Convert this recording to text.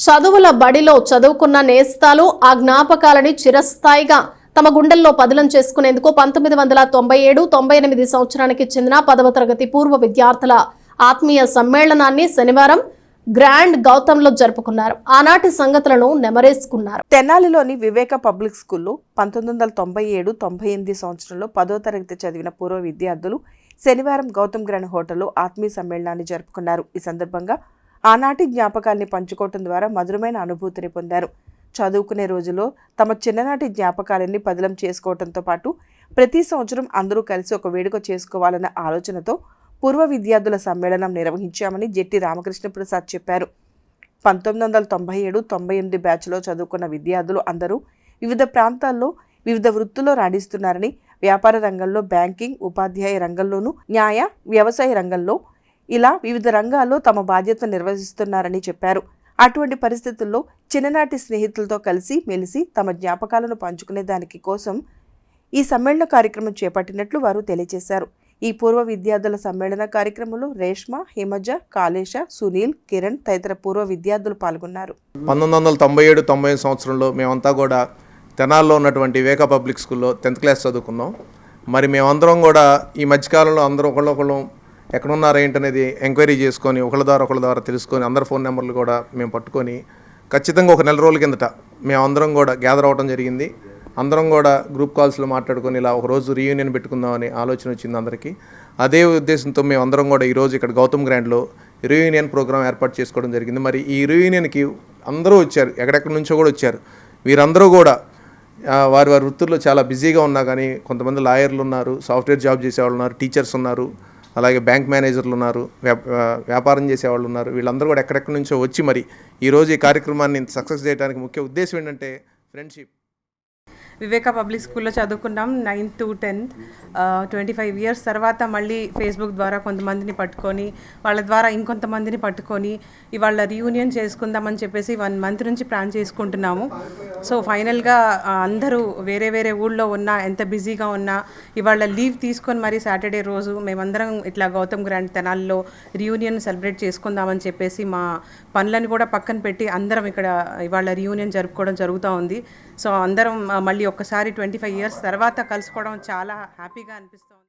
చదువుల బడిలో చదువుకున్న నేస్తాలు ఆ జ్ఞాపకాలని చిరస్థాయిగా తమ గుండెల్లో పదిలం చేసుకునేందుకు 1997-98 సంవత్సరానికి చెందిన 10వ తరగతి పూర్వ విద్యార్థుల ఆత్మీయ సమ్మేళనాన్ని శనివారం గ్రాండ్ గౌతంలో జరుపుకున్నారు. ఆనాటి సంగతులను నెమరేసుకున్నారు. తెనాలిలోని వివేక పబ్లిక్ స్కూల్లో 1997-98 సంవత్సరంలో 10వ తరగతి చదివిన పూర్వ విద్యార్థులు శనివారం గౌతమ్ గ్రాండ్ హోటల్లో ఆత్మీయ సమ్మేళనాన్ని జరుపుకున్నారు. ఈ సందర్భంగా ఆనాటి జ్ఞాపకాల్ని పంచుకోవటం ద్వారా మధురమైన అనుభూతిని పొందారు. చదువుకునే రోజుల్లో తమ చిన్ననాటి జ్ఞాపకాలన్నీ పదిలం చేసుకోవడంతో పాటు ప్రతి సంవత్సరం అందరూ కలిసి ఒక వేడుక చేసుకోవాలన్న ఆలోచనతో పూర్వ విద్యార్థుల సమ్మేళనం నిర్వహించామని జెట్టి రామకృష్ణ ప్రసాద్ చెప్పారు. 1997-98 బ్యాచ్లో చదువుకున్న విద్యార్థులు అందరూ వివిధ ప్రాంతాల్లో వివిధ వృత్తుల్లో రాణిస్తున్నారని, వ్యాపార రంగంలో, బ్యాంకింగ్, ఉపాధ్యాయ రంగంలోనూ, న్యాయ, వ్యవసాయ రంగంలో ఇలా వివిధ రంగాల్లో తమ బాధ్యత నిర్వహిస్తున్నారని చెప్పారు. అటువంటి పరిస్థితుల్లో చిన్ననాటి స్నేహితులతో కలిసి మెలిసి తమ జ్ఞాపకాలను పంచుకునే దానికి కోసం ఈ సమ్మేళన కార్యక్రమం చేపట్టినట్లు వారు తెలియజేశారు. ఈ పూర్వ విద్యార్థుల సమ్మేళన కార్యక్రమంలో రేష్మ, హిమజ, కాళేశ, సునీల్, కిరణ్ తదితర పూర్వ విద్యార్థులు పాల్గొన్నారు. 1997-98 సంవత్సరంలో మేమంతా కూడా తెనాల్లో ఉన్నటువంటి వివేక పబ్లిక్ స్కూల్లో 10th క్లాస్ చదువుకున్నాం. మరి మేమందరం కూడా ఈ మధ్యకాలంలో అందరూ ఒకళ్ళొకళ్ళు ఎక్కడున్నారు ఏంటనేది ఎంక్వైరీ చేసుకొని ఒకళ్ళ ద్వారా తెలుసుకొని అందరి ఫోన్ నెంబర్లు కూడా మేము పట్టుకొని ఖచ్చితంగా ఒక నెల రోజుల కిందట మేమందరం కూడా గ్యాదర్ అవ్వడం జరిగింది. అందరం కూడా గ్రూప్ కాల్స్లో మాట్లాడుకొని ఇలా ఒకరోజు రీయూనియన్ పెట్టుకుందామని ఆలోచన వచ్చింది అందరికీ. అదే ఉద్దేశంతో మేము అందరం కూడా ఈరోజు ఇక్కడ గౌతమ్ గ్రాండ్లో రీయూనియన్ ప్రోగ్రాం ఏర్పాటు చేసుకోవడం జరిగింది. మరి ఈ రీయూనియన్కి అందరూ వచ్చారు, ఎక్కడెక్కడి నుంచో కూడా వచ్చారు. వీరందరూ కూడా వారి వృత్తుల్లో చాలా బిజీగా ఉన్నా కానీ కొంతమంది లాయర్లు ఉన్నారు, సాఫ్ట్వేర్ జాబ్ చేసేవాళ్ళు ఉన్నారు, టీచర్స్ ఉన్నారు, అలాగే బ్యాంక్ మేనేజర్లు ఉన్నారు, వ్యాపారం చేసేవాళ్ళు ఉన్నారు. వీళ్ళందరూ కూడా ఎక్కడెక్కడి నుంచో వచ్చి మరి ఈరోజు ఈ కార్యక్రమాన్ని సక్సెస్ చేయడానికి ముఖ్య ఉద్దేశం ఏంటంటే ఫ్రెండ్షిప్. వివేక పబ్లిక్ స్కూల్లో చదువుకున్నాం 9th to 10th. 25 years తర్వాత మళ్ళీ ఫేస్బుక్ ద్వారా కొంతమందిని పట్టుకొని వాళ్ళ ద్వారా ఇంకొంతమందిని పట్టుకొని ఇవాళ రీయూనియన్ చేసుకుందామని చెప్పేసి 1 month నుంచి ప్లాన్ చేసుకుంటున్నాము. సో ఫైనల్గా అందరూ వేరే వేరే ఊళ్ళో ఉన్నా, ఎంత బిజీగా ఉన్నా ఇవాళ లీవ్ తీసుకొని మరి సాటర్డే రోజు మేమందరం ఇట్లా గౌతమ్ గ్రాండ్ తెనాల్లో రీయూనియన్ సెలబ్రేట్ చేసుకుందామని చెప్పేసి మా పనులను కూడా పక్కన పెట్టి అందరం ఇక్కడ ఇవాళ రీయూనియన్ జరుపుకోవడం జరుగుతూ ఉంది. సో అందరం మళ్ళీ ఒక్కసారి 25 years తర్వాత కలుసుకోవడం చాలా హ్యాపీగా అనిపిస్తుంది.